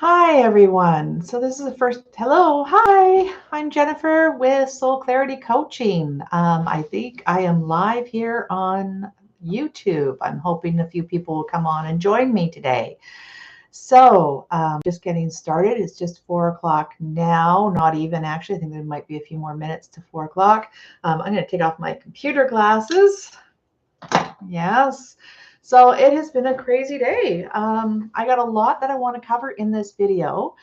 Hi, everyone. So this is the first, hello, hi, I'm Jennifer with Soul Clarity Coaching. I think I am live here on YouTube. I'm hoping a few people will come on and join me today. So just getting started. It's just 4 o'clock now, not even actually. I think there might be a few more minutes to 4 o'clock. I'm going to take off my computer glasses. Yes. So it has been a crazy day. I got a lot that I want to cover in this video.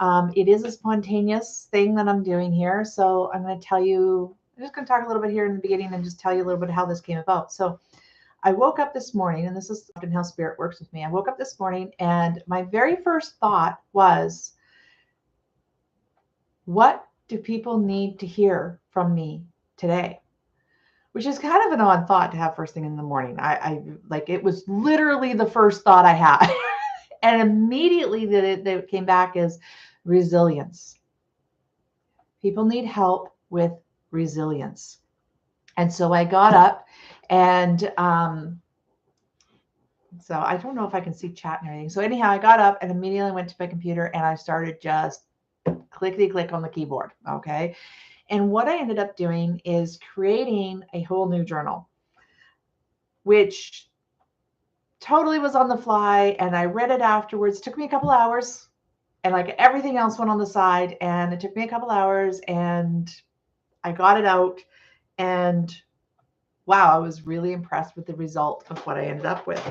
It is a spontaneous thing that I'm doing here. So I'm going to tell you, I'm just going to talk a little bit here in the beginning and just tell you a little bit how this came about. So I woke up this morning, and this is often how spirit works with me. I woke up this morning and my very first thought was, what do people need to hear from me today? Which is kind of an odd thought to have first thing in the morning. I like, it was literally the first thought I had. And immediately that came back is resilience. People need help with resilience. And so I got up and so I don't know if I can see chat and everything. So anyhow, I got up and immediately went to my computer and I started just clickety click on the keyboard. Okay. And what I ended up doing is creating a whole new journal, which totally was on the fly. And I read it afterwards. It took me a couple hours, and like everything else went on the side. And it took me a couple hours and I got it out. And wow, I was really impressed with the result of what I ended up with.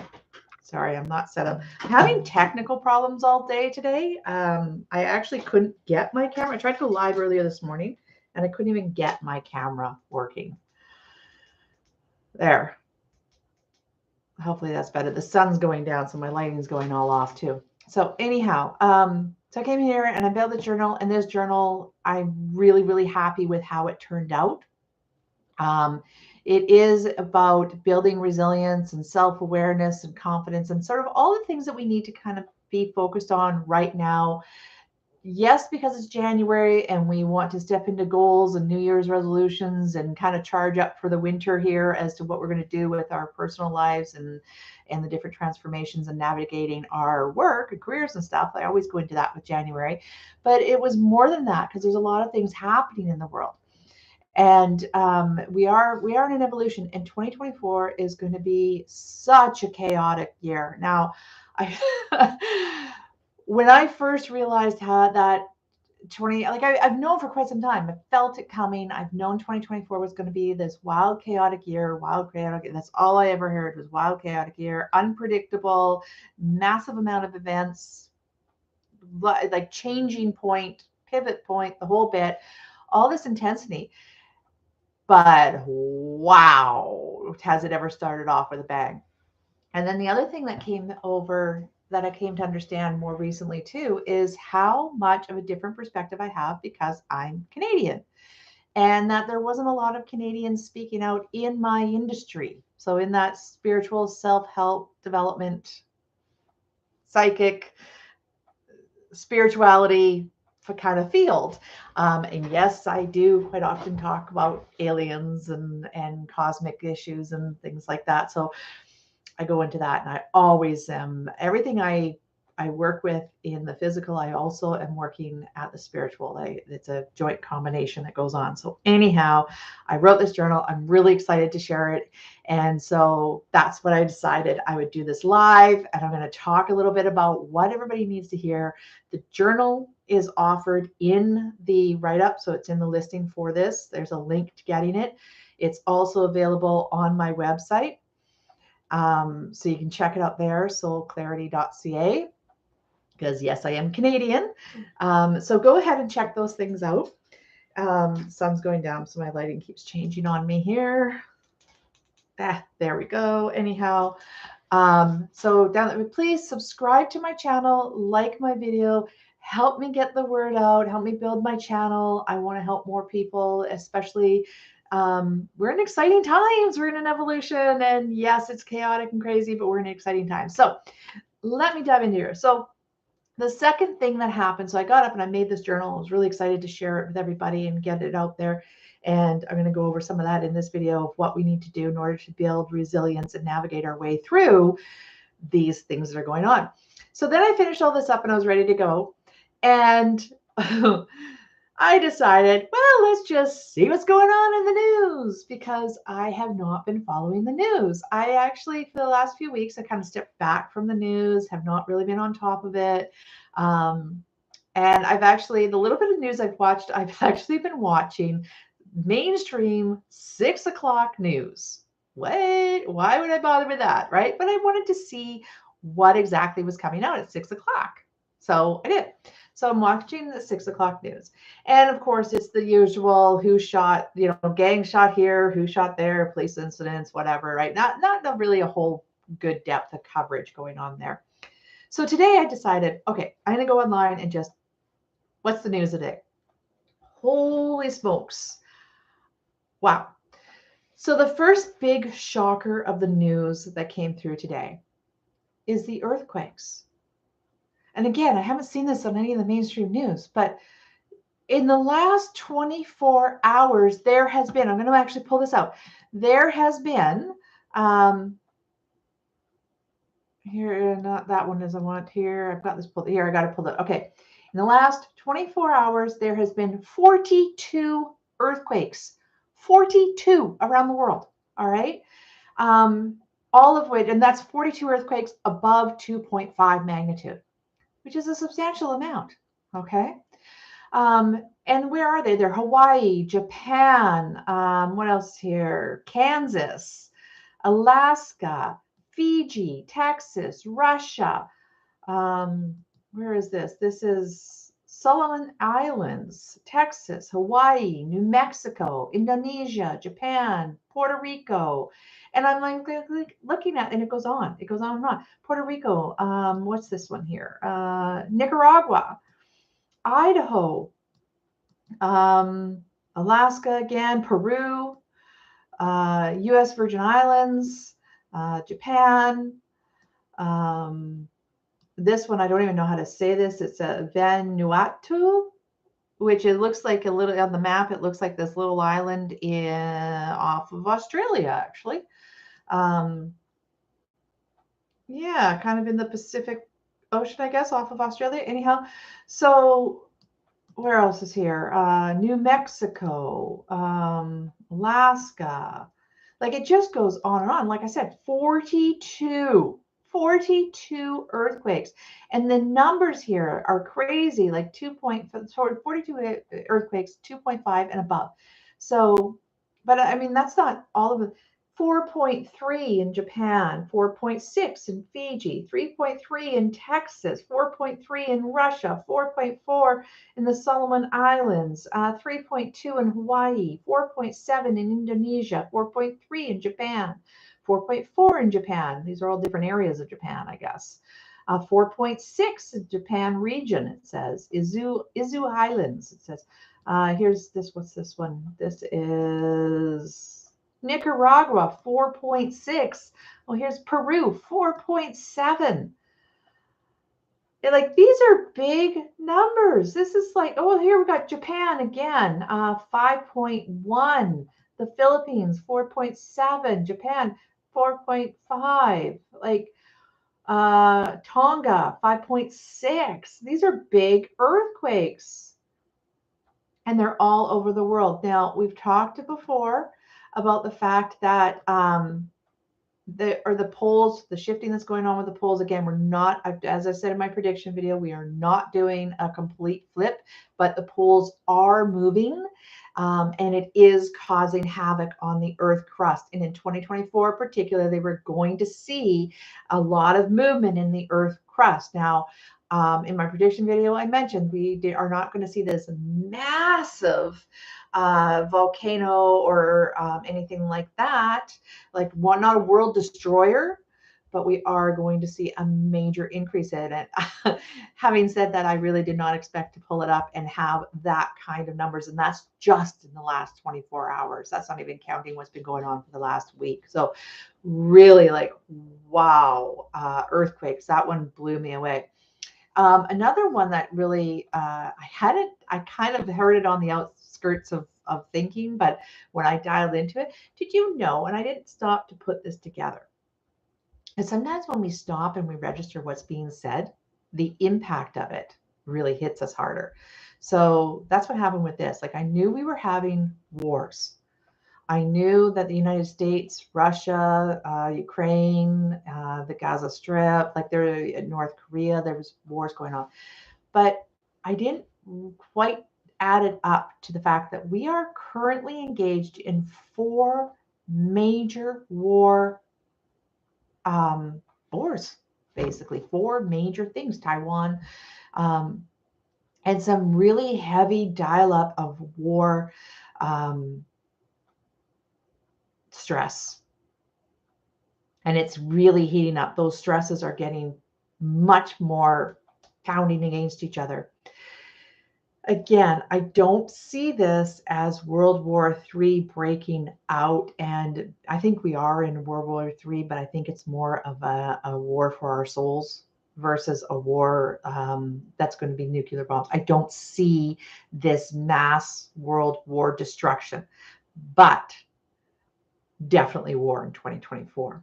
Sorry, I'm not set up. I'm having technical problems all day today. I actually couldn't get my camera. I tried to go live earlier this morning and I couldn't even get my camera working. There. Hopefully that's better. The sun's going down, so my lighting's going all off too. So anyhow, so I came here and I built the journal, and this journal, I'm really, really happy with how it turned out. It is about building resilience and self-awareness and confidence and sort of all the things that we need to kind of be focused on right now. Yes, because it's January and we want to step into goals and New Year's resolutions and kind of charge up for the winter here as to what we're going to do with our personal lives and the different transformations and navigating our work and careers and stuff. I always go into that with January, but it was more than that because there's a lot of things happening in the world. And we are in an evolution, and 2024 is going to be such a chaotic year. Now, I when I first realized how that 20, like I've known for quite some time, I felt it coming. I've known 2024 was going to be this wild, chaotic year, wild, chaotic. That's all I ever heard was wild, chaotic year, unpredictable, massive amount of events, like changing point, pivot point, the whole bit, all this intensity. But wow, has it ever started off with a bang? And then the other thing that came over that I came to understand more recently too is how much of a different perspective I have because I'm Canadian, and that there wasn't a lot of Canadians speaking out in my industry. So in that spiritual self-help development, psychic spirituality kind of field. And yes, I do quite often talk about aliens and cosmic issues and things like that. So I go into that, and I always am everything I work with in the physical. I also am working at the spiritual. It's a joint combination that goes on. So anyhow, I wrote this journal. I'm really excited to share it. And so that's what I decided. I would do this live, and I'm going to talk a little bit about what everybody needs to hear. The journal is offered in the write-up. So it's in the listing for this. There's a link to getting it. It's also available on my website. So you can check it out there, soulclarity.ca, because yes, I am Canadian. So go ahead and check those things out. Sun's going down, so my lighting keeps changing on me here. There we go. Anyhow, so down there, please subscribe to my channel, like my video, help me get the word out, help me build my channel. I want to help more people, especially we're in exciting times. We're in an evolution, and yes, it's chaotic and crazy, but we're in exciting times. So let me dive into here. So the second thing that happened, so I got up and I made this journal. I was really excited to share it with everybody and get it out there. And I'm going to go over some of that in this video of what we need to do in order to build resilience and navigate our way through these things that are going on. So then I finished all this up and I was ready to go. And I decided, well, let's just see what's going on in the news because I have not been following the news. I actually, for the last few weeks, I kind of stepped back from the news, have not really been on top of it. And I've actually, the little bit of news I've watched, I've actually been watching mainstream 6 o'clock news. What? Why would I bother with that? Right. But I wanted to see what exactly was coming out at 6 o'clock. So I did. So I'm watching the 6 o'clock news. And of course, it's the usual who shot, gang shot here, who shot there, police incidents, whatever, right? Not really a whole good depth of coverage going on there. So today I decided, okay, I'm going to go online and just, what's the news today? Holy smokes. Wow. So the first big shocker of the news that came through today is the earthquakes. And again, I haven't seen this on any of the mainstream news, but in the last 24 hours, there has been, I'm going to actually pull this out. There has been, here, not that one as I want here. I've got this pulled here. I got to pull it. Okay. In the last 24 hours, there has been 42 earthquakes, 42 around the world. All right. All of which, and that's 42 earthquakes above 2.5 magnitude, which is a substantial amount. Okay. And where are they? They're Hawaii, Japan. What else here? Kansas, Alaska, Fiji, Texas, Russia. Where is this? This is Solomon Islands, Texas, Hawaii, New Mexico, Indonesia, Japan, Puerto Rico. And I'm like looking at, and it goes on and on. Puerto Rico, what's this one here? Nicaragua, Idaho, Alaska again, Peru, U.S. Virgin Islands, Japan. This one, I don't even know how to say this. It's a Vanuatu, which it looks like a little on the map. It looks like this little island off of Australia, actually. Yeah, kind of in the Pacific Ocean, I guess, off of Australia. Anyhow, so where else is here? New Mexico, Alaska. Like it just goes on and on. Like I said, 42 earthquakes. And the numbers here are crazy, like 42 earthquakes, 2.5 and above. So, but I mean, that's not all of it. 4.3 in Japan, 4.6 in Fiji, 3.3 in Texas, 4.3 in Russia, 4.4 in the Solomon Islands, 3.2 in Hawaii, 4.7 in Indonesia, 4.3 in Japan, 4.4 in Japan. These are all different areas of Japan, I guess. 4.6 in Japan region, it says. Izu Islands, it says. Here's this, what's this one? This is Nicaragua, 4.6. Well, here's Peru, 4.7. Like these are big numbers. This is like, oh, here we got Japan again, 5.1. The Philippines, 4.7. Japan, 4.5. Like Tonga, 5.6. These are big earthquakes. And they're all over the world. Now, we've talked before about the fact that the poles, the shifting that's going on with the poles. Again, we're not, as I said in my prediction video, we are not doing a complete flip, but the poles are moving. And it is causing havoc on the Earth crust. And in 2024, particularly, we're going to see a lot of movement in the Earth crust. Now, in my prediction video, I mentioned we are not going to see this massive volcano or anything like that, like not a world destroyer, but we are going to see a major increase in it. Having said that, I really did not expect to pull it up and have that kind of numbers. And that's just in the last 24 hours. That's not even counting what's been going on for the last week. So really like, wow, earthquakes, that one blew me away. Another one that really, I kind of heard it on the outskirts of thinking, but when I dialed into it, did you know, and I didn't stop to put this together, and sometimes when we stop and we register what's being said, the impact of it really hits us harder. So that's what happened with this. Like, I knew we were having wars. I knew that the United States, Russia, Ukraine, the Gaza Strip, like there in North Korea, there was wars going on. But I didn't quite add it up to the fact that we are currently engaged in 4 major wars, basically 4 major things. Taiwan, um, and some really heavy dial-up of war stress. And it's really heating up. Those stresses are getting much more pounding against each other. Again, I don't see this as World War III breaking out. And I think we are in World War III, but I think it's more of a war for our souls versus a war that's going to be nuclear bombs. I don't see this mass world war destruction, but definitely war in 2024.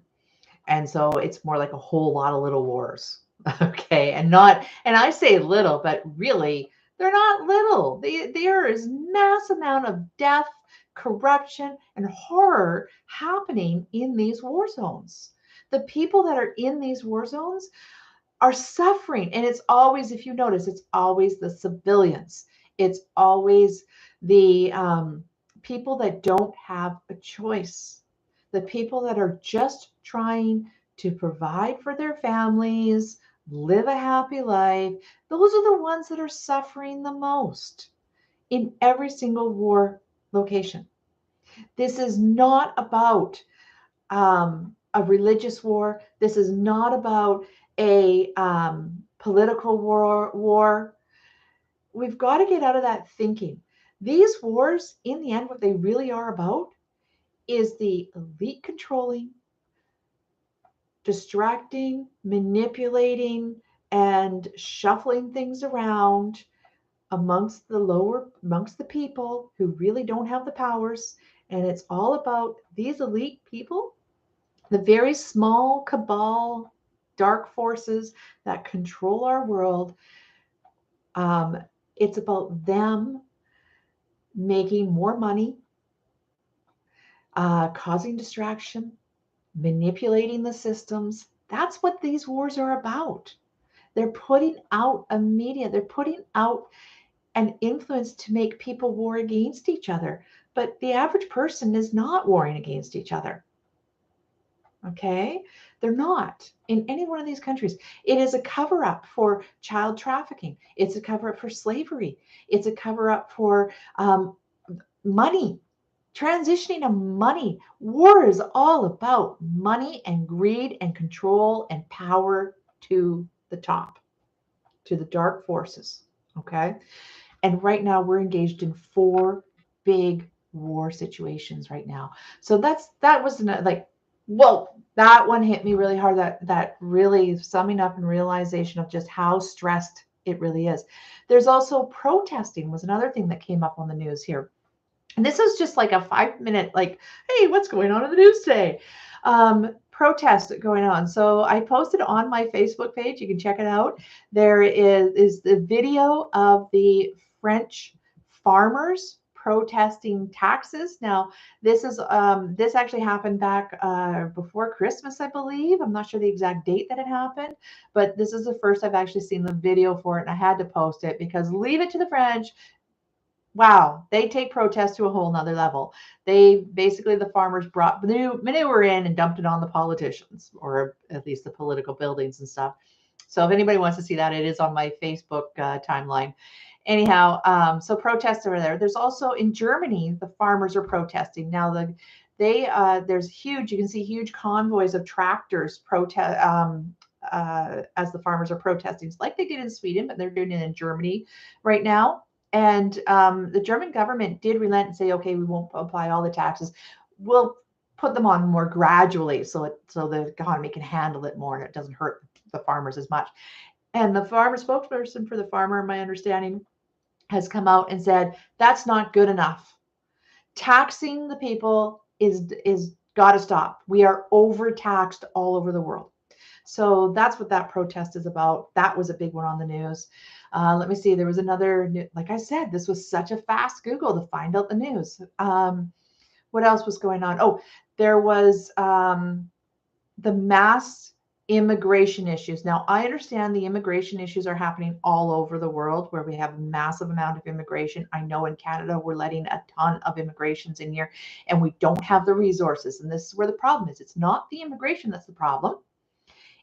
And so it's more like a whole lot of little wars. Okay. And I say little, but really they're not little. There is mass amount of death, corruption, and horror happening in these war zones. The people that are in these war zones are suffering. And it's always, if you notice, it's always the civilians. It's always the people that don't have a choice. The people that are just trying to provide for their families, live a happy life. Those are the ones that are suffering the most in every single war location. This is not about a religious war. This is not about a political war. We've got to get out of that thinking. These wars, in the end, what they really are about is the elite controlling, distracting, manipulating, and shuffling things around amongst the people who really don't have the powers. And it's all about these elite people, the very small cabal, dark forces that control our world. It's about them making more money, causing distraction, manipulating the systems. That's what these wars are about. They're putting out a media, they're putting out an influence to make people war against each other. But the average person is not warring against each other. Okay? They're not in any one of these countries. It is a cover up for child trafficking. It's a cover up for slavery. It's a cover up for money, transitioning to money. War is all about money and greed and control and power to the top, to the dark forces. Okay? And right now we're engaged in 4 big war situations right now. So that was like, whoa, that one hit me really hard. That really summing up and realization of just how stressed it really is. There's also protesting was another thing that came up on the news here. And this is just like a 5-minute, like, hey, what's going on in the news today? Protest going on. So I posted on my Facebook page. You can check it out. There is the video of the French farmers protesting taxes. Now, this actually happened back before Christmas, I believe. I'm not sure the exact date that it happened, but this is the first I've actually seen the video for it, and I had to post it because leave it to the French. Wow, they take protest to a whole nother level. They basically, the farmers brought manure in and dumped it on the politicians, or at least the political buildings and stuff. So if anybody wants to see that, it is on my Facebook timeline. Anyhow, so protests are there. There's also in Germany, the farmers are protesting now. There's huge. You can see huge convoys of tractors protest as the farmers are protesting. It's like they did in Sweden, but they're doing it in Germany right now. And the German government did relent and say, okay, we won't apply all the taxes. We'll put them on more gradually so the economy can handle it more and it doesn't hurt the farmers as much. And the farmer spokesperson for the farmer, my understanding, has come out and said, that's not good enough. Taxing the people is got to stop. We are overtaxed all over the world. So that's what that protest is about. That was a big one on the news. Let me see. There was another, like I said, this was such a fast Google to find out the news. What else was going on? Oh, there was the mass immigration issues. Now, I understand the immigration issues are happening all over the world where we have a massive amount of immigration. I know in Canada, we're letting a ton of immigrations in here and we don't have the resources. And this is where the problem is. It's not the immigration that's the problem.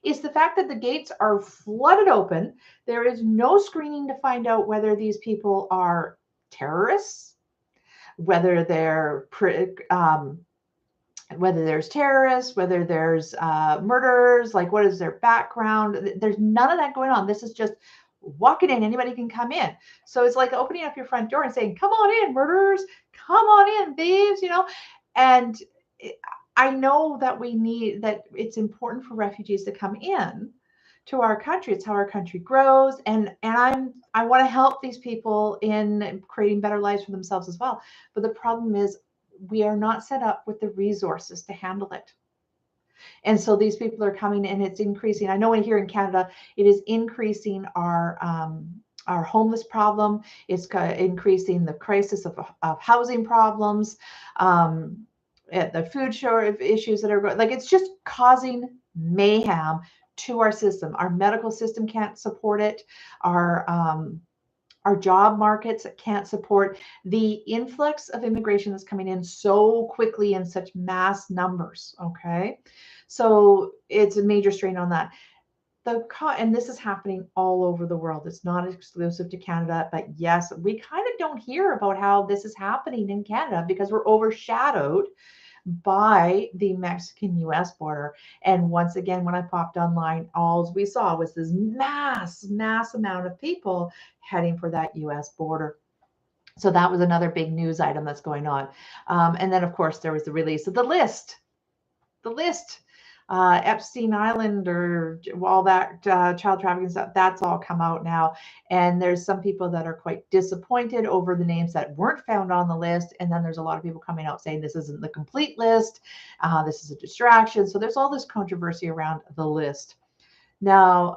It's the fact that the gates are flooded open. There is no screening to find out whether these people are terrorists, whether they're whether there's terrorists, whether there's murderers, like what is their background. There's none of that going on. This is just walking in. Anybody can come in. So it's like opening up your front door and saying, come on in, murderers, come on in, thieves, and I know that that it's important for refugees to come in to our country. It's how our country grows. And I want to help these people in creating better lives for themselves as well. But the problem is we are not set up with the resources to handle it. And so these people are coming and it's increasing. I know here in Canada, it is increasing our homeless problem. It's increasing the crisis of housing problems, the food shortage issues that are going, like it's just causing mayhem to our system. Our medical system can't support it. Our job markets can't support the influx of immigration that's coming in so quickly in such mass numbers. Okay. So it's a major strain on that. And this is happening all over the world. It's not exclusive to Canada, but yes, we kind of don't hear about how this is happening in Canada because we're overshadowed by the Mexican-US border. And once again, when I popped online, all we saw was this mass amount of people heading for that US border. So that was another big news item that's going on. And then, of course, there was the release of the list. Epstein Island or all that child trafficking stuff, that's all come out now. And there's some people that are quite disappointed over the names that weren't found on the list. And then there's a lot of people coming out saying this isn't the complete list. This is a distraction. So there's all this controversy around the list now,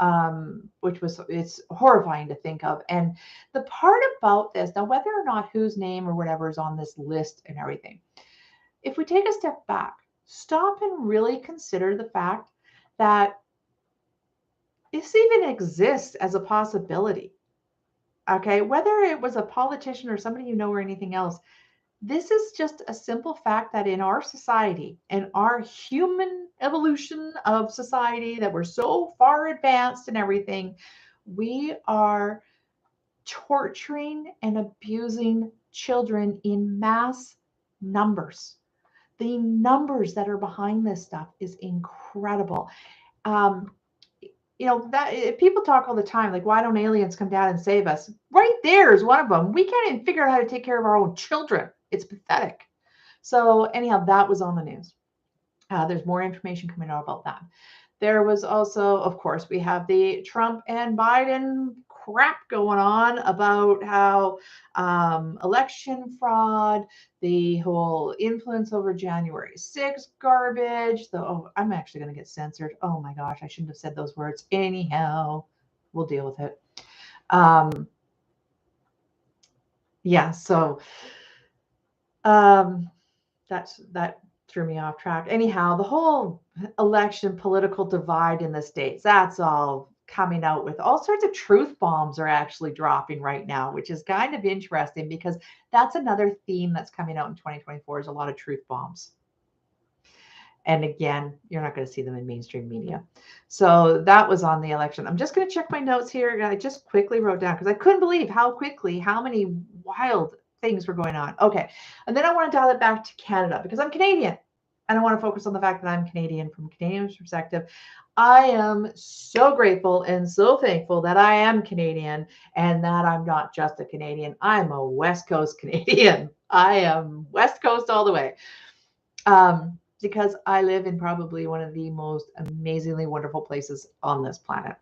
it's horrifying to think of. And the part about this, now, whether or not whose name or whatever is on this list and everything, if we take a step back, stop and really consider the fact that this even exists as a possibility. Okay, whether it was a politician or somebody or anything else, this is just a simple fact that in our society and our human evolution of society, that we're so far advanced and everything, we are torturing and abusing children in mass numbers. The numbers that are behind this stuff is incredible. That people talk all the time, like, why don't aliens come down and save us? Right there is one of them. We can't even figure out how to take care of our own children. It's pathetic. So anyhow, that was on the news. There's more information coming out about that. There was also, of course, we have the Trump and Biden crap going on about how election fraud, the whole influence over January 6th garbage. I'm actually going to get censored. Oh my gosh, I shouldn't have said those words. Anyhow, we'll deal with it. Yeah, so that threw me off track. Anyhow, the whole election political divide in the States, that's all coming out with all sorts of truth bombs are actually dropping right now, which is kind of interesting because that's another theme that's coming out in 2024 is a lot of truth bombs. And again, you're not going to see them in mainstream media. So that was on the election. I'm just going to check my notes here. I just quickly wrote down because I couldn't believe how many wild things were going on. Okay. And then I want to dial it back to Canada because I'm Canadian and I want to focus on the fact that I'm Canadian from a Canadian perspective. I am so grateful and so thankful that I am Canadian and that I'm not just a Canadian. I'm a West Coast Canadian. I am West Coast all the way. Because I live in probably one of the most amazingly wonderful places on this planet.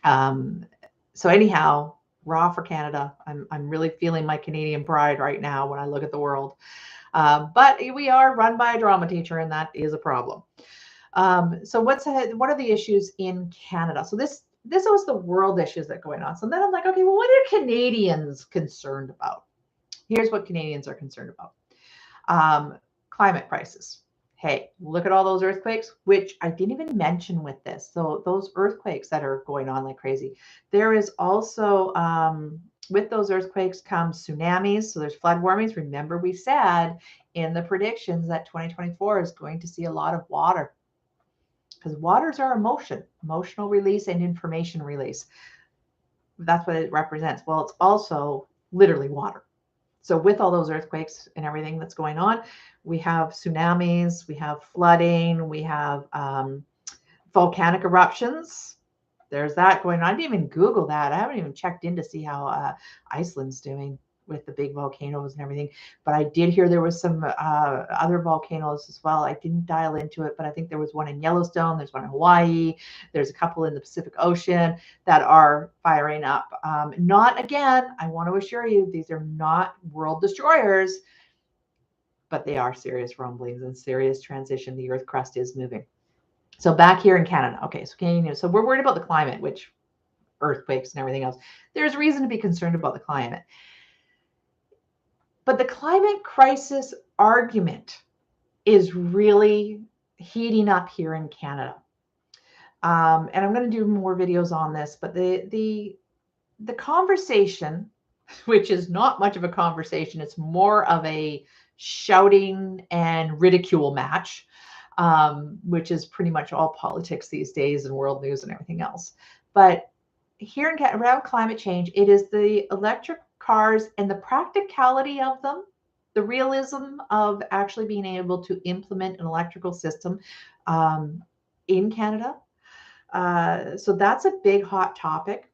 So anyhow, raw for Canada. I'm really feeling my Canadian pride right now when I look at the world. But we are run by a drama teacher, and that is a problem. So what are the issues in Canada? So this was the world issues that are going on. So then I'm like, okay, well, what are Canadians concerned about? Here's what Canadians are concerned about. Climate crisis. Hey, look at all those earthquakes, which I didn't even mention with this. So those earthquakes that are going on like crazy. There is also, with those earthquakes comes tsunamis. So there's flood warnings. Remember, we said in the predictions that 2024 is going to see a lot of water, because waters are emotional release and information release. That's what it represents. Well, it's also literally water. So with all those earthquakes and everything that's going on, we have tsunamis, we have flooding, we have volcanic eruptions. There's that going on. I didn't even Google that. I haven't even checked in to see how Iceland's doing with the big volcanoes and everything. But I did hear there was some other volcanoes as well. I didn't dial into it, but I think there was one in Yellowstone. There's one in Hawaii. There's a couple in the Pacific Ocean that are firing up. Not, again, I want to assure you, these are not world destroyers, but they are serious rumblings and serious transition. The earth crust is moving. So back here in Canada. Okay, so Canadian news. So we're worried about the climate, which earthquakes and everything else. There's reason to be concerned about the climate. But the climate crisis argument is really heating up here in Canada. And I'm going to do more videos on this, but the conversation, which is not much of a conversation, it's more of a shouting and ridicule match, which is pretty much all politics these days and world news and everything else. But here in Canada, around climate change, it is the electric cars and the practicality of them, the realism of actually being able to implement an electrical system in Canada. So that's a big hot topic.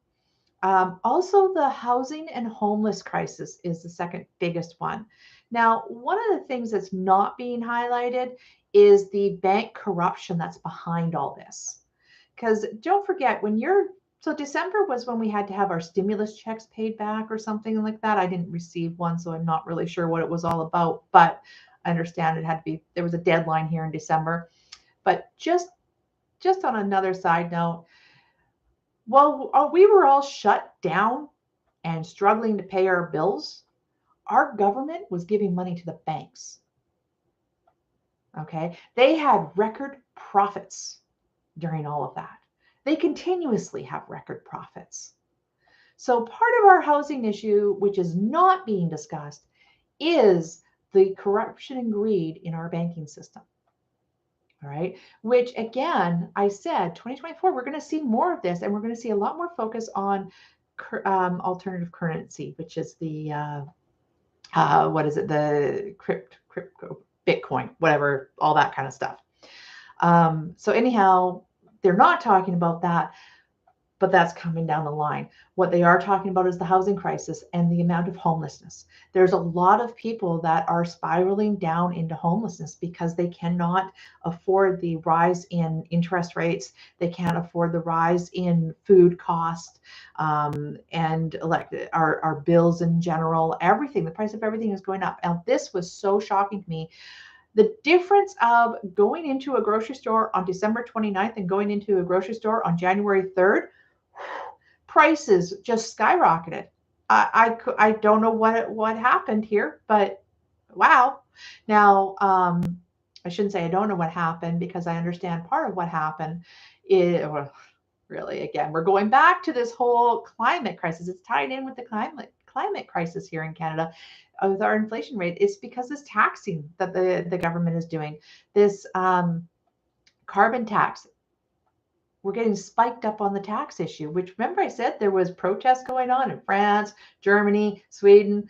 Also, the housing and homeless crisis is the second biggest one. Now, one of the things that's not being highlighted is the bank corruption that's behind all this. Because don't forget, so December was when we had to have our stimulus checks paid back or something like that. I didn't receive one, so I'm not really sure what it was all about, but I understand it had to be, there was a deadline here in December. But just on another side note, well, we were all shut down and struggling to pay our bills. Our government was giving money to the banks. Okay. They had record profits during all of that. They continuously have record profits. So part of our housing issue, which is not being discussed, is the corruption and greed in our banking system. All right. Which, again, I said 2024, we're going to see more of this, and we're going to see a lot more focus on alternative currency, which is the, what is it? The crypto, Bitcoin, whatever, all that kind of stuff. So anyhow, they're not talking about that, but that's coming down the line. What they are talking about is the housing crisis and the amount of homelessness. There's a lot of people that are spiraling down into homelessness because they cannot afford the rise in interest rates. They can't afford the rise in food cost, and our bills in general. Everything, the price of everything is going up. Now, this was so shocking to me. The difference of going into a grocery store on December 29th and going into a grocery store on January 3rd, prices just skyrocketed. I don't know what happened here, but wow. Now, I shouldn't say I don't know what happened, because I understand part of what happened is, well, really, again, we're going back to this whole climate crisis. It's tied in with the climate crisis here in Canada with our inflation rate. It's because this taxing that the government is doing, this carbon tax. We're getting spiked up on the tax issue, which, remember I said there was protests going on in France, Germany, Sweden,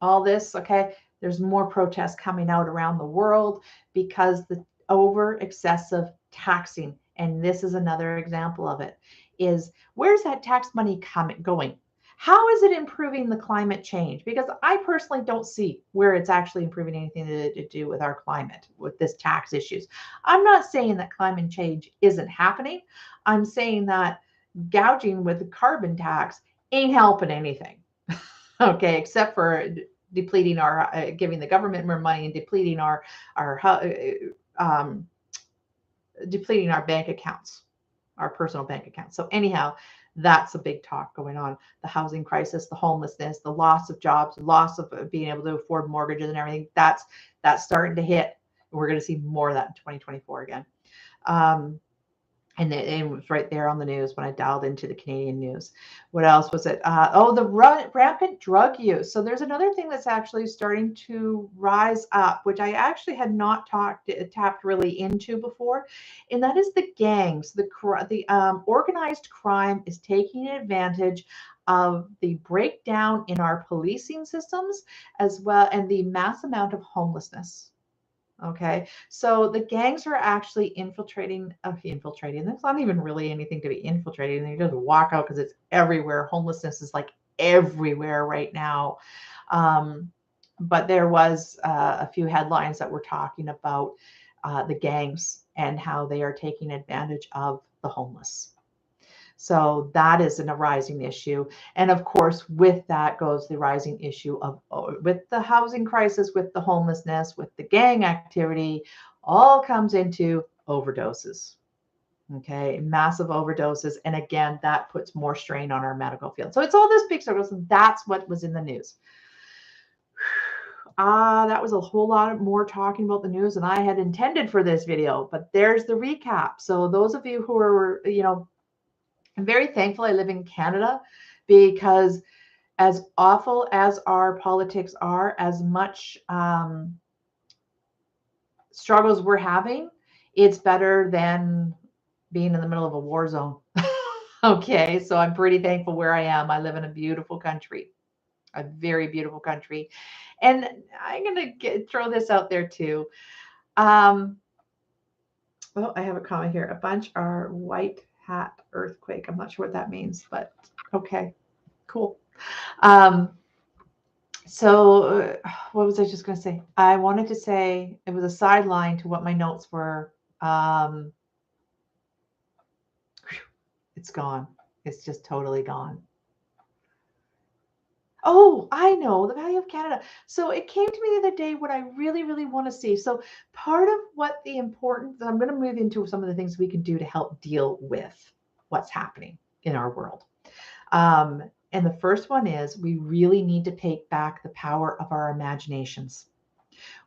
all this. Okay. There's more protests coming out around the world because the over excessive taxing. And this is another example of it, is where's that tax money going? How is it improving the climate change? Because I personally don't see where it's actually improving anything to do with our climate, with this tax issues. I'm not saying that climate change isn't happening. I'm saying that gouging with the carbon tax ain't helping anything. Okay, except for depleting our, giving the government more money and depleting our depleting our bank accounts, our personal bank accounts. So anyhow, that's a big talk going on. The housing crisis, the homelessness, the loss of jobs, loss of being able to afford mortgages and everything. That's starting to hit. We're going to see more of that in 2024 again. And it was right there on the news when I dialed into the Canadian news. What else was it? The rampant drug use. So there's another thing that's actually starting to rise up, which I actually had not tapped really into before, and that is the gangs. The organized crime is taking advantage of the breakdown in our policing systems as well, and the mass amount of homelessness. Okay, so the gangs are actually infiltrating. There's not even really anything to be infiltrating. You just walk out because it's everywhere. Homelessness is like everywhere right now. But there was a few headlines that were talking about the gangs and how they are taking advantage of the homeless. So that is a rising issue. And of course, with that goes the rising issue of, with the housing crisis, with the homelessness, with the gang activity, all comes into overdoses. Okay, massive overdoses. And again, that puts more strain on our medical field. So it's all this big circle. So that's what was in the news. That was a whole lot more talking about the news than I had intended for this video, but there's the recap. So those of you who are, I'm very thankful I live in Canada, because as awful as our politics are, as much struggles we're having, it's better than being in the middle of a war zone. Okay, so I'm pretty thankful where I am. I live in a beautiful country, a very beautiful country. And I'm going to throw this out there too. I have a comment here. A bunch are white hat earthquake. I'm not sure what that means, but okay, cool. So what was I just going to say? I wanted to say, it was a sideline to what my notes were. It's gone. It's just totally gone. Oh, I know, the value of Canada. So it came to me the other day what I really, really want to see. So part of what the importance, I'm going to move into some of the things we can do to help deal with what's happening in our world. And the first one is we really need to take back the power of our imaginations.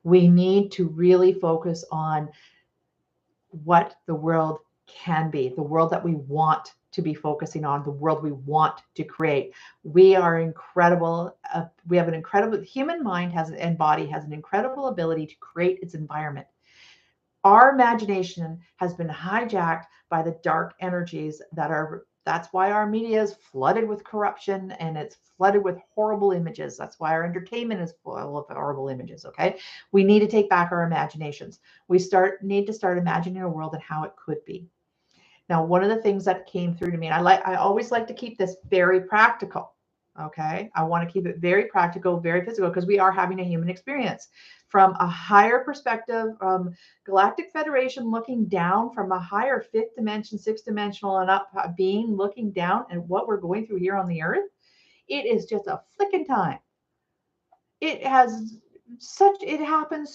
We need to really focus on what the world can be, the world that we want to be focusing on, the world we want to create. We are incredible. We have an incredible human mind and body has an incredible ability to create its environment. Our imagination has been hijacked by the dark energies that's why our media is flooded with corruption and it's flooded with horrible images. That's why our entertainment is full of horrible images. Okay. We need to take back our imaginations. We need to start imagining a world and how it could be. Now, one of the things that came through to me, and I always like to keep this very practical. Okay. I want to keep it very practical, very physical, because we are having a human experience from a higher perspective, Galactic Federation looking down from a higher fifth dimension, sixth dimensional and up being looking down at what we're going through here on the earth. It is just a flick in time. It happens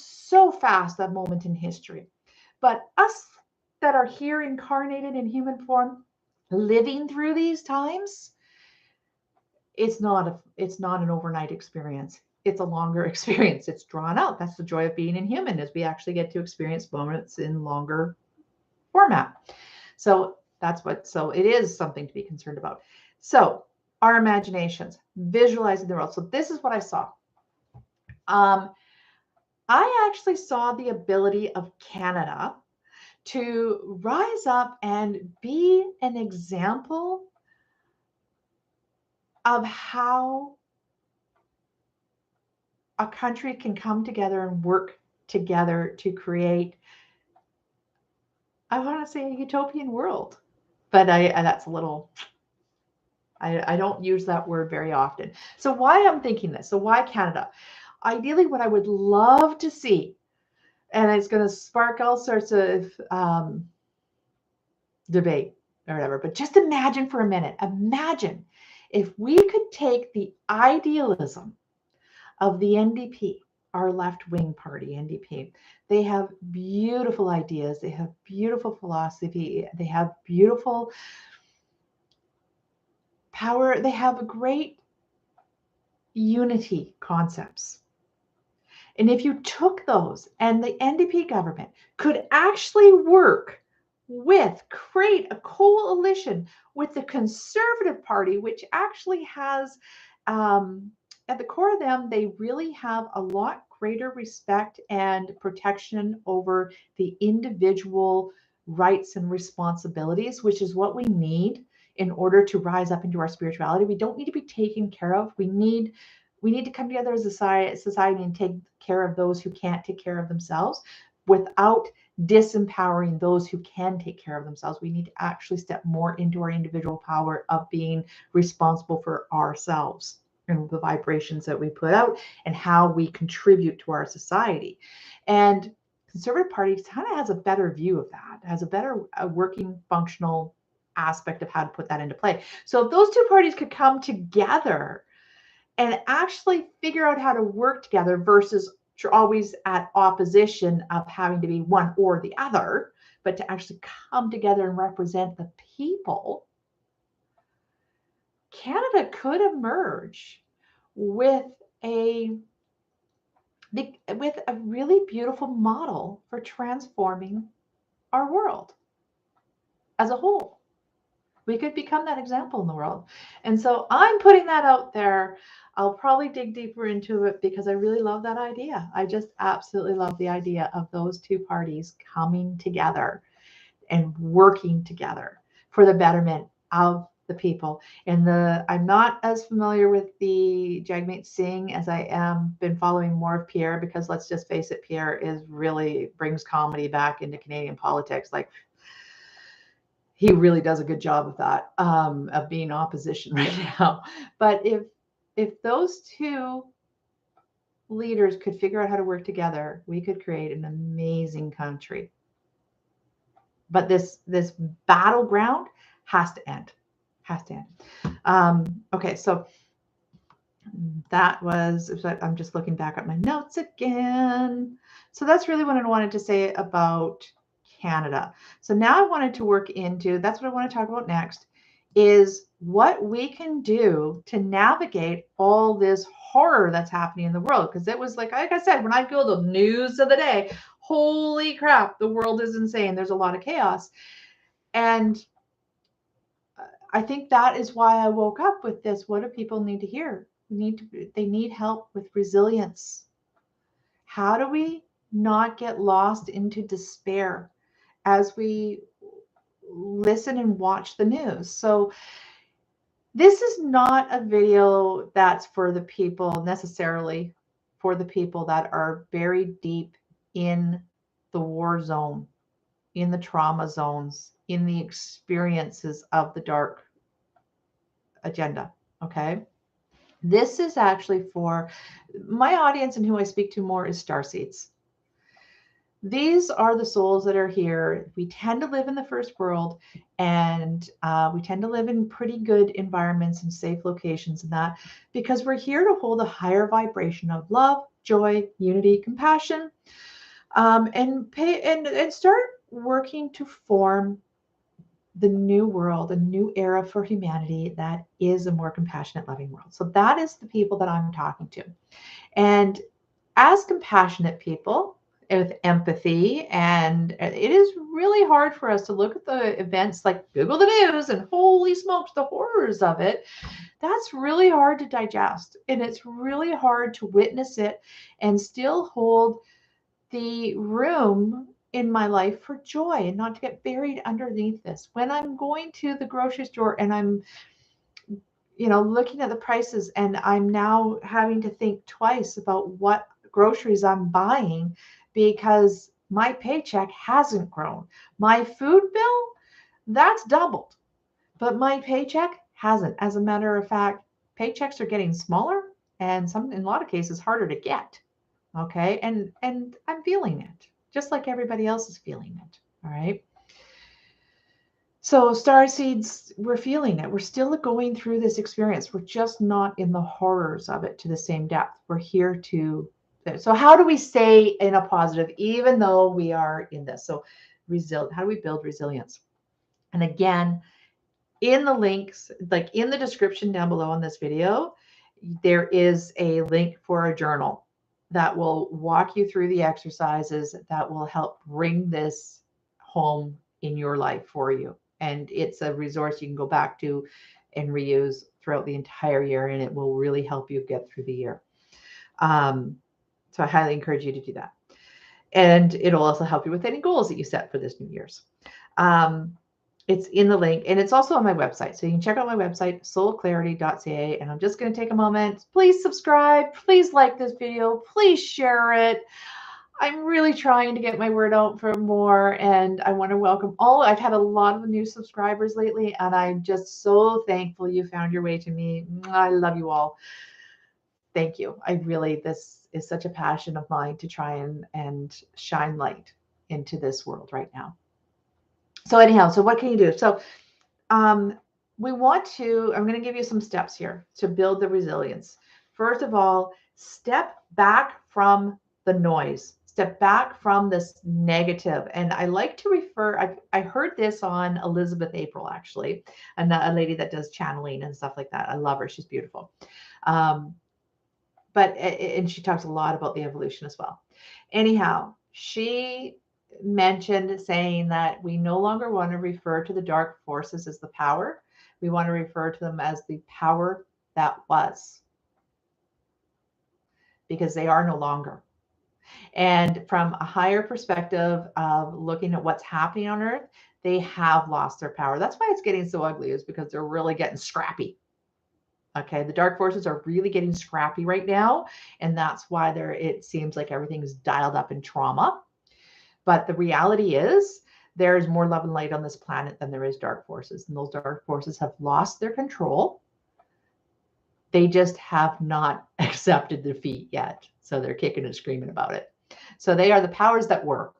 so fast, that moment in history. But us that are here incarnated in human form, living through these times, it's not an overnight experience. It's a longer experience. It's drawn out. That's the joy of being in human, is we actually get to experience moments in longer format. So it is something to be concerned about. So our imaginations, visualizing the world. So this is what I saw. I actually saw the ability of Canada to rise up and be an example of how a country can come together and work together to create, I want to say, a utopian world. But that's a little, I don't use that word very often. So why I'm thinking this? So why Canada? Ideally, what I would love to see, and it's going to spark all sorts of debate or whatever, but just imagine for a minute, imagine if we could take the idealism of the NDP our left-wing party, NDP. They have beautiful ideas. They have beautiful philosophy. They have beautiful power. They have great unity concepts. And if you took those and the NDP government could actually work with, create a coalition with the Conservative Party, which actually has, at the core of them, they really have a lot greater respect and protection over the individual rights and responsibilities, which is what we need in order to rise up into our spirituality. We don't need to be taken care of. We need to come together as a society and take care of those who can't take care of themselves without disempowering those who can take care of themselves. We need to actually step more into our individual power of being responsible for ourselves and the vibrations that we put out and how we contribute to our society. And Conservative Party kind of has a better view of that, has a better working functional aspect of how to put that into play. So if those two parties could come together and actually figure out how to work together versus always at opposition of having to be one or the other, but to actually come together and represent the people, Canada could emerge with a really beautiful model for transforming our world as a whole. We could become that example in the world. And so I'm putting that out there. I'll probably dig deeper into it because I really love that idea. I just absolutely love the idea of those two parties coming together and working together for the betterment of the people. And I'm not as familiar with the Jagmeet Singh as I am been following more of Pierre, because let's just face it, Pierre is really brings comedy back into Canadian politics. Like, he really does a good job of that, of being opposition right now. But if those two leaders could figure out how to work together, we could create an amazing country. But this battleground has to end. Has to end. Okay, so that was, I'm just looking back at my notes again. So that's really what I wanted to say about Canada. So now I wanted to work into, that's what I want to talk about next, is what we can do to navigate all this horror that's happening in the world. Because it was like I said, when I go the news of the day, holy crap, the world is insane. There's a lot of chaos. And I think that is why I woke up with this. What do people need to hear? They need help with resilience. How do we not get lost into despair as we listen and watch the news? So this is not a video that's for the people necessarily, for the people that are buried deep in the war zone, in the trauma zones, in the experiences of the dark agenda. Okay. This is actually for my audience, and who I speak to more is starseeds. These are the souls that are here. We tend to live in the first world, and we tend to live in pretty good environments and safe locations and that, because we're here to hold a higher vibration of love, joy, unity, compassion, and start working to form the new world, a new era for humanity that is a more compassionate, loving world. So that is the people that I'm talking to. And as compassionate people with empathy, and it is really hard for us to look at the events, like Google the news and holy smokes, the horrors of it. That's really hard to digest. And it's really hard to witness it and still hold the room in my life for joy and not to get buried underneath this. When I'm going to the grocery store and I'm, looking at the prices, and I'm now having to think twice about what groceries I'm buying because my paycheck hasn't grown. My food bill, that's doubled, but my paycheck hasn't. As a matter of fact, paychecks are getting smaller and in a lot of cases harder to get. Okay. And I'm feeling it just like everybody else is feeling it. All right. So starseeds, we're feeling it. We're still going through this experience. We're just not in the horrors of it to the same depth. We're here to So how do we stay in a positive, even though we are in this? So how do we build resilience? And again, in the links, like in the description down below on this video, there is a link for a journal that will walk you through the exercises that will help bring this home in your life for you. And it's a resource you can go back to and reuse throughout the entire year, and it will really help you get through the year. So I highly encourage you to do that. And it'll also help you with any goals that you set for this New Year's. It's in the link, and it's also on my website. So you can check out my website, soulclarity.ca. And I'm just going to take a moment. Please subscribe. Please like this video. Please share it. I'm really trying to get my word out for more. And I want to welcome all. I've had a lot of new subscribers lately, and I'm just so thankful you found your way to me. I love you all. Thank you. This is such a passion of mine to try and shine light into this world right now. So anyhow, so what can you do? So I'm going to give you some steps here to build the resilience. First of all, step back from the noise. Step back from this negative. And I like to refer, I heard this on Elizabeth April, actually, a lady that does channeling and stuff like that. I love her. She's beautiful. And she talks a lot about the evolution as well. Anyhow, she mentioned saying that we no longer want to refer to the dark forces as the power. We want to refer to them as the power that was, because they are no longer. And from a higher perspective of looking at what's happening on Earth, they have lost their power. That's why it's getting so ugly, is because they're really getting scrappy. Okay, the dark forces are really getting scrappy right now, and that's why it seems like everything is dialed up in trauma. But the reality is there is more love and light on this planet than there is dark forces, and those dark forces have lost their control. They just have not accepted defeat yet, so they're kicking and screaming about it. So they are the powers that were.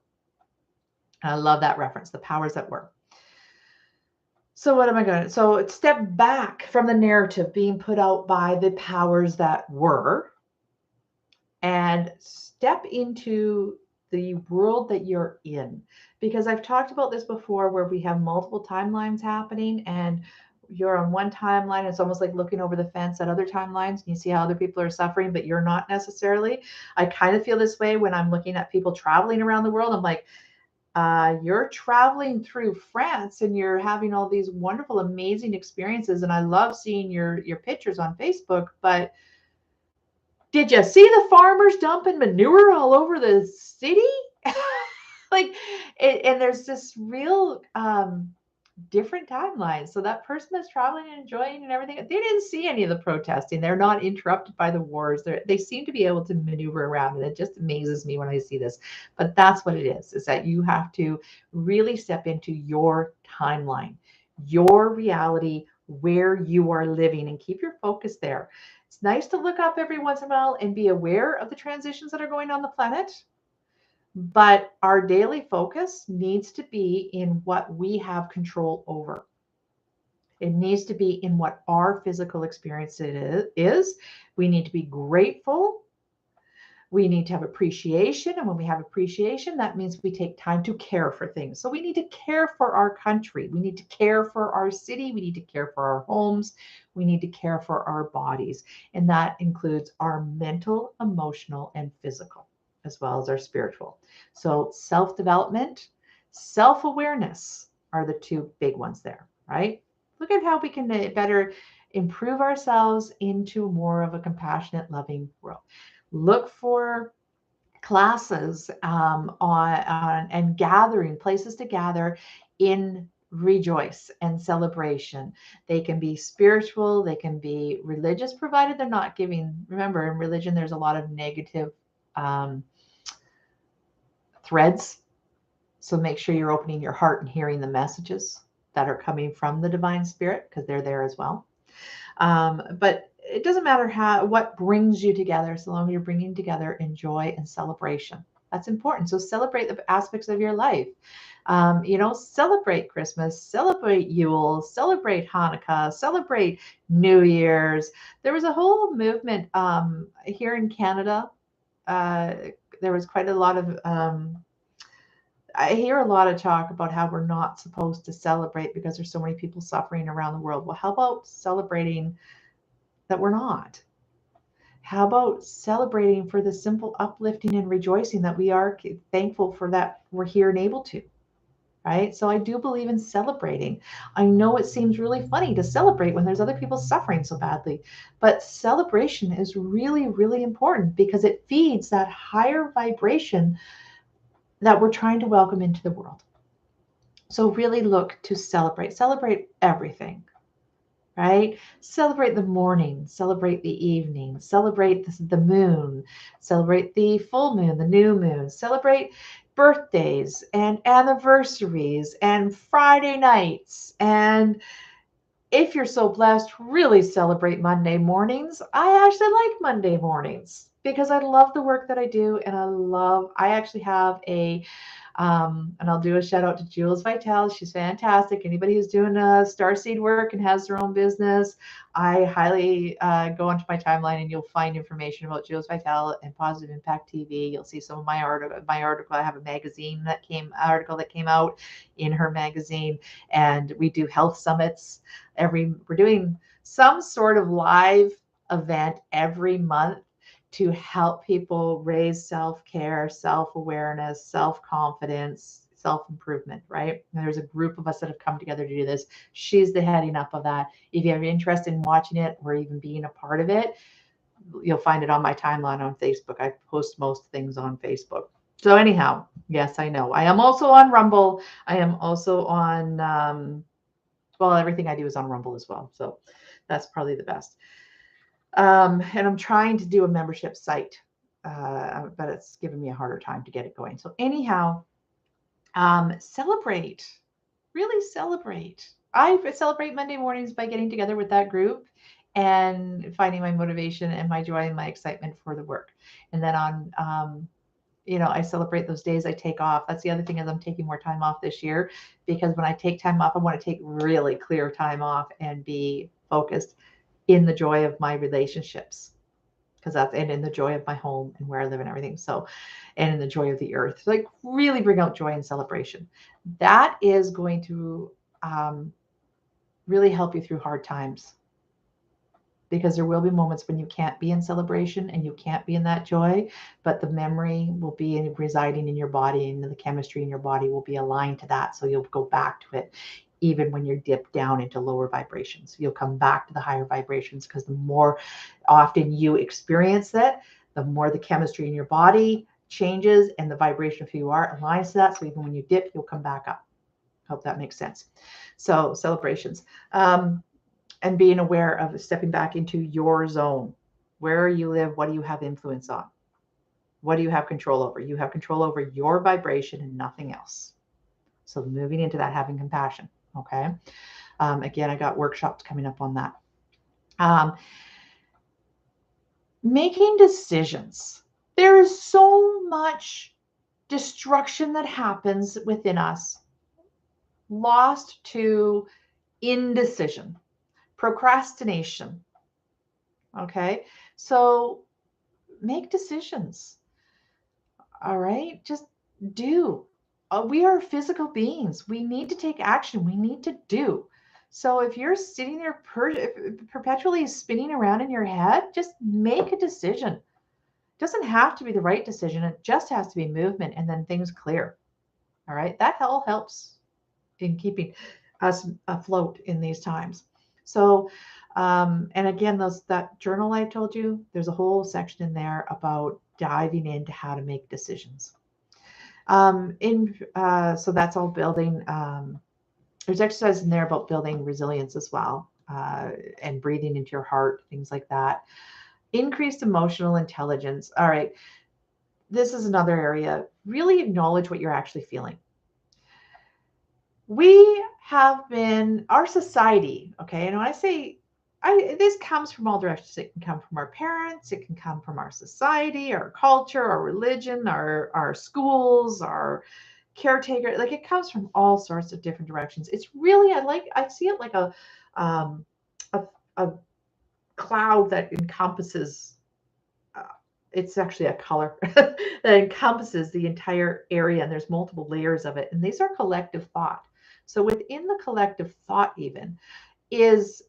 And I love that reference, the powers that were. So what am I going to? So step back from the narrative being put out by the powers that were, and step into the world that you're in. Because I've talked about this before, where we have multiple timelines happening, and you're on one timeline. It's almost like looking over the fence at other timelines, and you see how other people are suffering, but you're not necessarily. I kind of feel this way when I'm looking at people traveling around the world. I'm like, you're traveling through France and you're having all these wonderful, amazing experiences. And I love seeing your pictures on Facebook, but did you see the farmers dumping manure all over the city? And there's this real different timelines. So that person that's traveling and enjoying and everything, they didn't see any of the protesting. They're not interrupted by the wars. They seem to be able to maneuver around, and it just amazes me when I see this. But that's what it is that you have to really step into your timeline, your reality, where you are living, and keep your focus there. It's nice to look up every once in a while and be aware of the transitions that are going on the planet. But our daily focus needs to be in what we have control over. It needs to be in what our physical experience is. We need to be grateful. We need to have appreciation. And when we have appreciation, that means we take time to care for things. So we need to care for our country. We need to care for our city. We need to care for our homes. We need to care for our bodies. And that includes our mental, emotional, and physical, as well as our spiritual. So self-development, self-awareness are the two big ones there, right? Look at how we can better improve ourselves into more of a compassionate, loving world. Look for classes and gathering, places to gather in rejoice and celebration. They can be spiritual, they can be religious, provided they're not giving. Remember, in religion, there's a lot of negative threads. So make sure you're opening your heart and hearing the messages that are coming from the divine spirit, because they're there as well. But it doesn't matter what brings you together, so long as you're bringing together in joy and celebration. That's important. So celebrate the aspects of your life. Celebrate Christmas, celebrate Yule, celebrate Hanukkah, celebrate New Year's. There was a whole movement here in Canada there was quite a lot of, I hear a lot of talk about how we're not supposed to celebrate because there's so many people suffering around the world. Well, how about celebrating that we're not? How about celebrating for the simple uplifting and rejoicing that we are thankful for that we're here and able to, right? So I do believe in celebrating. I know it seems really funny to celebrate when there's other people suffering so badly, but celebration is really, really important because it feeds that higher vibration that we're trying to welcome into the world. So really look to celebrate everything, right? Celebrate the morning, celebrate the evening, celebrate the moon, celebrate the full moon, the new moon, celebrate birthdays and anniversaries and Friday nights. And if you're so blessed, really celebrate Monday mornings. I actually like Monday mornings because I love the work that I do. And I actually have and I'll do a shout out to Jules Vitale. She's fantastic. Anybody who's doing starseed work and has their own business, I highly go onto my timeline and you'll find information about Jules Vitale and Positive Impact TV. You'll see some of my article. I have a article that came out in her magazine, and we do health summits we're doing some sort of live event every month to help people raise self-care, self-awareness, self-confidence, self-improvement, right? And there's a group of us that have come together to do this. She's the heading up of that. If you have interest in watching it or even being a part of it, you'll find it on my timeline on Facebook. I post most things on Facebook. So anyhow, yes, I know. I am also on Rumble. I am also on, well, everything I do is on Rumble as well. So that's probably the best. And I'm trying to do a membership site, but it's given me a harder time to get it going. So anyhow, celebrate, really celebrate. I celebrate Monday mornings by getting together with that group and finding my motivation and my joy and my excitement for the work. And then I celebrate those days I take off. That's the other thing is I'm taking more time off this year because when I take time off, I want to take really clear time off and be focused in the joy of my relationships, and in the joy of my home and where I live and everything. So, and in the joy of the earth, like really bring out joy and celebration. That is going to really help you through hard times, because there will be moments when you can't be in celebration and you can't be in that joy, but the memory will be residing in your body and the chemistry in your body will be aligned to that. So you'll go back to it even when you're dipped down into lower vibrations. You'll come back to the higher vibrations because the more often you experience that, the more the chemistry in your body changes and the vibration of who you are aligns to that. So even when you dip, you'll come back up. Hope that makes sense. So celebrations. And being aware of stepping back into your zone. Where you live, what do you have influence on? What do you have control over? You have control over your vibration and nothing else. So moving into that, having compassion. Okay. Again, I got workshops coming up on that. Making decisions. There is so much destruction that happens within us, lost to indecision, procrastination. Okay. So make decisions. All right. Just do. We are physical beings. We need to take action. We need to do. So if you're sitting there perpetually spinning around in your head, just make a decision. It doesn't have to be the right decision. It just has to be movement and then things clear. All right. That all helps in keeping us afloat in these times. So, and again, that journal I told you, there's a whole section in there about diving into how to make decisions. So that's all building. There's exercise in there about building resilience as well, and breathing into your heart, things like that. Increased emotional intelligence. All right, this is another area. Really acknowledge what you're actually feeling. We have been, our society, okay, and when I say, this comes from all directions. It can come from our parents, it can come from our society, our culture, our religion, our schools, our caretaker. Like it comes from all sorts of different directions. It's really, I see it like a cloud that encompasses it's actually a color that encompasses the entire area, and there's multiple layers of it. And these are collective thought. So within the collective thought, even is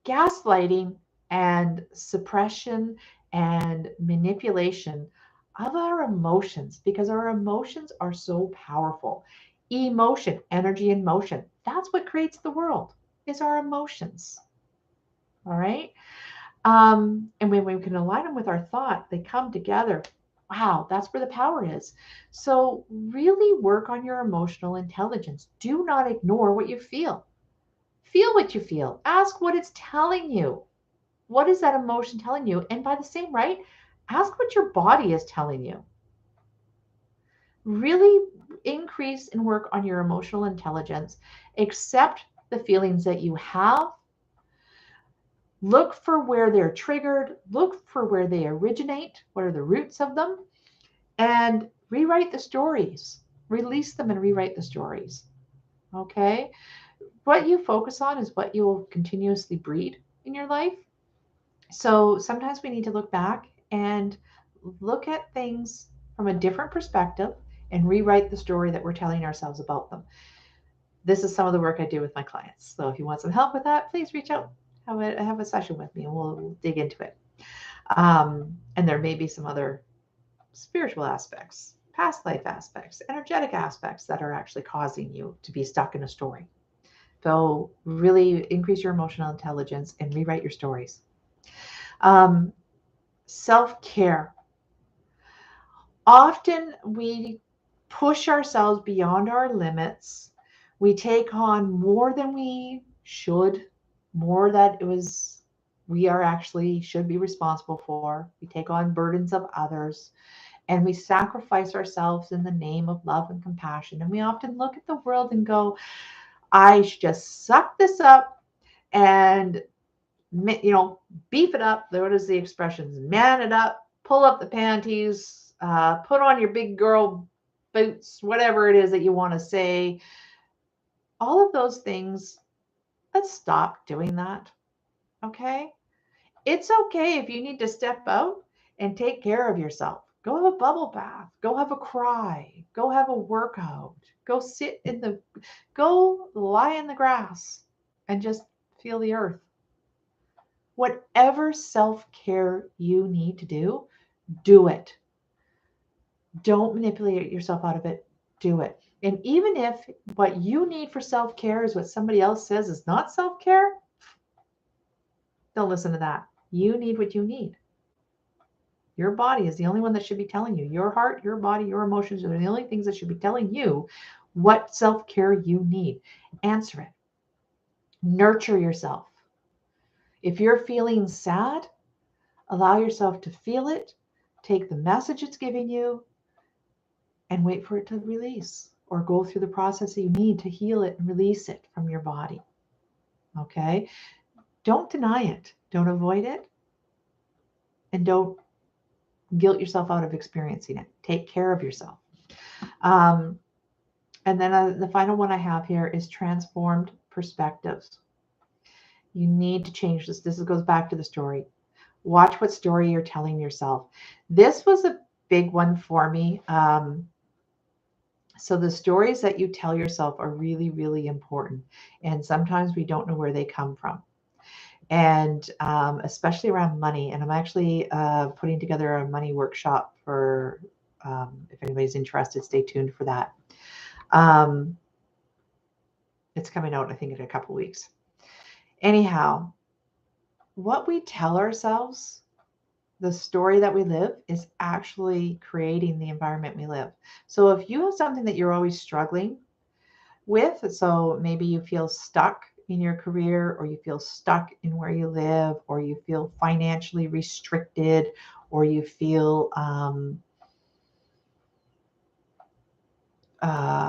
gaslighting and suppression and manipulation of our emotions, because our emotions are so powerful. Emotion, energy and motion. That's what creates the world, is our emotions. All right. And when we can align them with our thought, they come together. Wow, that's where the power is. So really work on your emotional intelligence. Do not ignore what you feel. Feel what you feel. Ask what it's telling you. What is that emotion telling you? And by the same right, ask what your body is telling you. Really increase and work on your emotional intelligence. Accept the feelings that you have. Look for where they're triggered. Look for where they originate. What are the roots of them? And rewrite the stories. Release them and rewrite the stories. Okay? What you focus on is what you will continuously breed in your life. So sometimes we need to look back and look at things from a different perspective and rewrite the story that we're telling ourselves about them. This is some of the work I do with my clients. So if you want some help with that, please reach out. Have a session with me and we'll dig into it. And there may be some other spiritual aspects, past life aspects, energetic aspects that are actually causing you to be stuck in a story. So really increase your emotional intelligence and rewrite your stories. Self-care. Often we push ourselves beyond our limits. We take on more than we should, more that it was we are actually should be responsible for. We take on burdens of others and we sacrifice ourselves in the name of love and compassion. And we often look at the world and go, I should just suck this up and beef it up. What is the expressions? Man it up, pull up the panties, put on your big girl boots, whatever it is that you want to say. All of those things, let's stop doing that. Okay? It's okay if you need to step out and take care of yourself. Go have a bubble bath. Go have a cry. Go have a workout. Go lie in the grass and just feel the earth. Whatever self-care you need to do it. Don't manipulate yourself out of it. Do it. And even if what you need for self-care is what somebody else says is not self-care, don't listen to that. You need what you need. Your body is the only one that should be telling you. Your heart, your body, your emotions are the only things that should be telling you what self-care you need. Answer it. Nurture yourself. If you're feeling sad, allow yourself to feel it. Take the message it's giving you and wait for it to release, or go through the process that you need to heal it and release it from your body. Okay? Don't deny it. Don't avoid it. And don't guilt yourself out of experiencing it. Take care of yourself. And then the final one I have here is transformed perspectives. You need to change this. This goes back to the story. Watch what story you're telling yourself. This was a big one for me. So the stories that you tell yourself are really, really important. And sometimes we don't know where they come from. And especially around money. And I'm actually putting together a money workshop for, if anybody's interested, stay tuned for that. It's coming out, I think, in a couple weeks. Anyhow, what we tell ourselves, the story that we live, is actually creating the environment we live. So if you have something that you're always struggling with, so maybe you feel stuck in your career, or you feel stuck in where you live, or you feel financially restricted, or you feel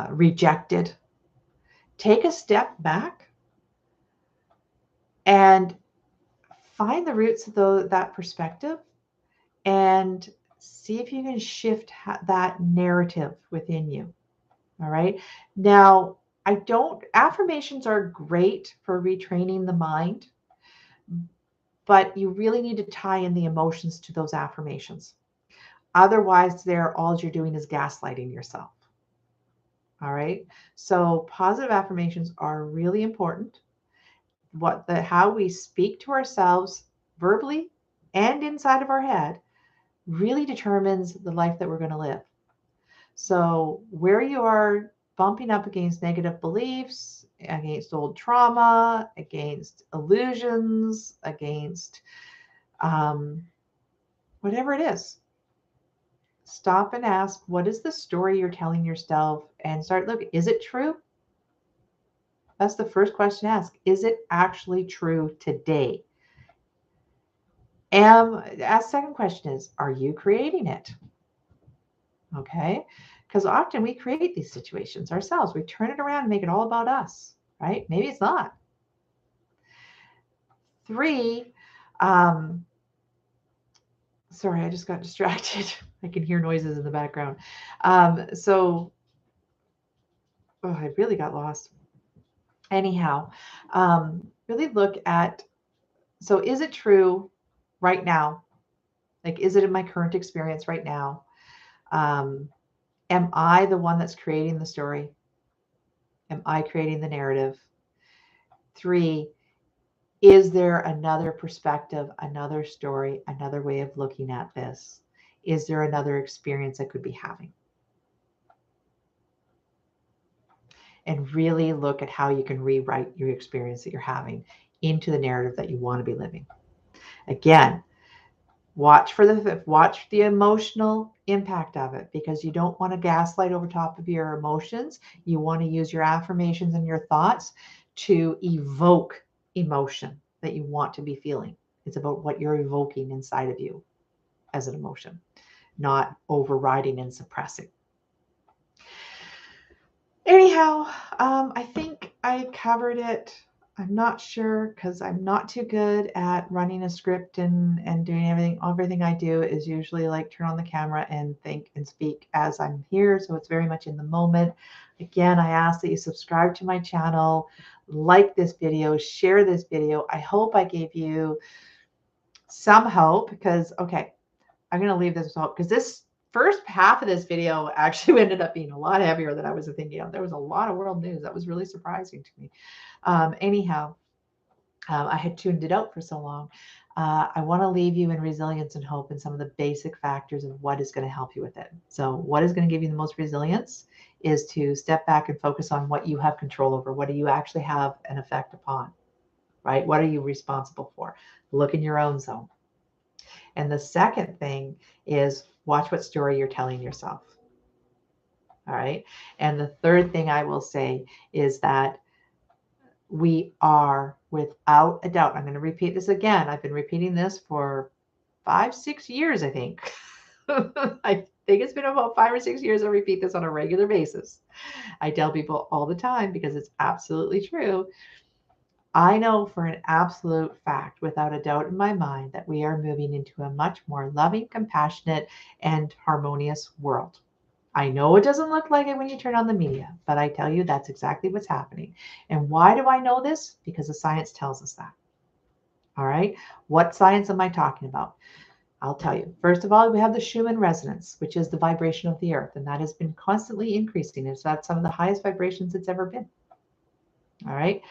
rejected, take a step back and find the roots of that perspective and see if you can shift that narrative within you. All right. Now, affirmations are great for retraining the mind, but you really need to tie in the emotions to those affirmations. Otherwise, all you're doing is gaslighting yourself. All right. So positive affirmations are really important. How we speak to ourselves verbally and inside of our head really determines the life that we're going to live. So where you are bumping up against negative beliefs, against old trauma, against illusions, against whatever it is, stop and ask, what is the story you're telling yourself? And start looking, is it true? That's the first question to ask. Is it actually true today? Second question is, are you creating it? Okay. Because often we create these situations ourselves. We turn it around and make it all about us, right? Maybe it's not. 3, sorry, I just got distracted. I can hear noises in the background. I really got lost. Anyhow, really look at, so is it true right now? Like, is it in my current experience right now? Am I the one that's creating the story? Am I creating the narrative? 3, is there another perspective, another story, another way of looking at this? Is there another experience I could be having? And really look at how you can rewrite your experience that you're having into the narrative that you want to be living. Again, watch the emotional impact of it, because you don't want to gaslight over top of your emotions. You want to use your affirmations and your thoughts to evoke emotion that you want to be feeling. It's about what you're evoking inside of you as an emotion, not overriding and suppressing. Anyhow, I think I covered it. I'm not sure, because I'm not too good at running a script and doing everything. Everything I do is usually like turn on the camera and think and speak as I'm here. So it's very much in the moment. Again, I ask that you subscribe to my channel, like this video, share this video. I hope I gave you some hope, because, okay, I'm going to leave this with hope, because this first half of this video actually ended up being a lot heavier than I was thinking of. There was a lot of world news that was really surprising to me. Anyhow, I had tuned it out for so long. I want to leave you in resilience and hope and some of the basic factors of what is going to help you with it. So what is going to give you the most resilience is to step back and focus on what you have control over. What do you actually have an effect upon, right? What are you responsible for? Look in your own zone. And the second thing is watch what story you're telling yourself. All right. And the third thing I will say is that we are, without a doubt, I'm going to repeat this again. I've been repeating this for 5-6 years, I think. I think it's been about 5 or 6 years. I repeat this on a regular basis. I tell people all the time, because it's absolutely true. I know for an absolute fact, without a doubt in my mind, that we are moving into a much more loving, compassionate, and harmonious world. I know it doesn't look like it when you turn on the media, but I tell you that's exactly what's happening. And why do I know this? Because the science tells us that. All right. What science am I talking about? I'll tell you. First of all, we have the Schumann resonance, which is the vibration of the earth, and that has been constantly increasing. It's at some of the highest vibrations it's ever been. All right.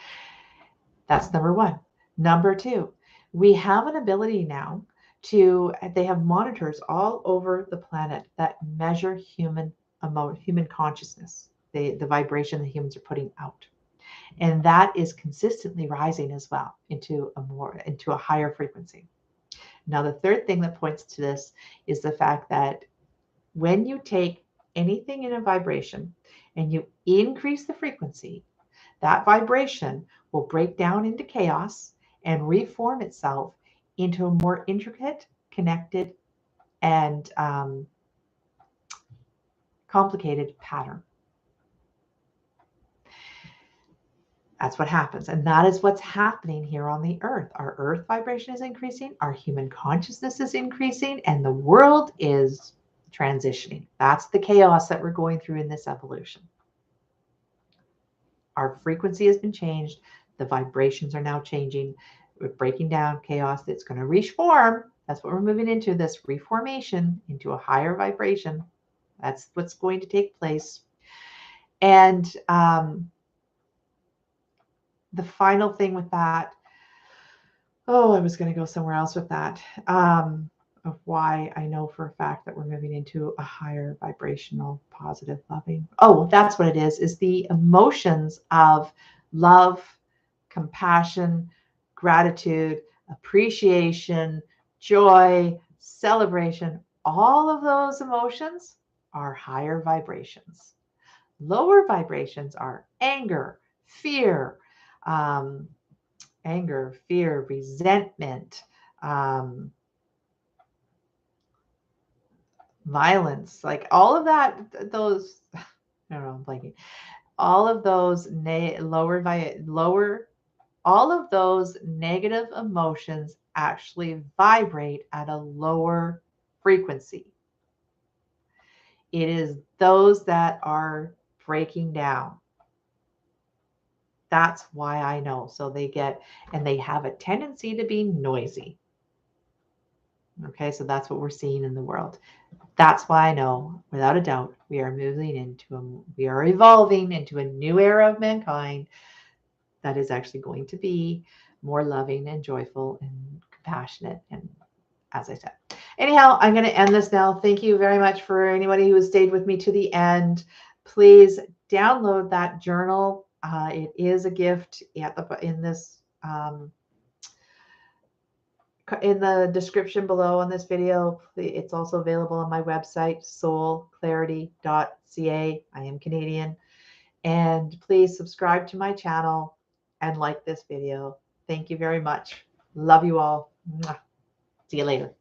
That's number one. Number two, we have an ability now they have monitors all over the planet that measure human consciousness, the vibration that humans are putting out. And that is consistently rising as well into a higher frequency. Now, the third thing that points to this is the fact that when you take anything in a vibration and you increase the frequency, that vibration will break down into chaos and reform itself into a more intricate, connected, and complicated pattern. That's what happens. And that is what's happening here on the earth. Our earth vibration is increasing, our human consciousness is increasing, and the world is transitioning. That's the chaos that we're going through in this evolution. Our frequency has been changed. The vibrations are now changing. We're breaking down chaos that's going to reform. That's what we're moving into, this reformation into a higher vibration. That's what's going to take place. And the final thing with that, I was going to go somewhere else with that, of why I know for a fact that we're moving into a higher vibrational, positive, loving. Oh, that's what it is the emotions of love, compassion, gratitude, appreciation, joy, celebration. All of those emotions are higher vibrations. Lower vibrations are anger, fear, resentment, violence, like all of that, those, I don't know, I'm blanking. All of those all of those negative emotions actually vibrate at a lower frequency. It is those that are breaking down. That's why I know. So they have a tendency to be noisy. Okay, so that's what we're seeing in the world. That's why I know, without a doubt, we are evolving into a new era of mankind that is actually going to be more loving and joyful and compassionate. And as I said, anyhow, I'm going to end this now. Thank you very much for anybody who has stayed with me to the end. Please download that journal. It is a gift in the description below on this video. It's also available on my website, soulclarity.ca. I am Canadian. And please subscribe to my channel and like this video. Thank you very much. Love you all. See you later.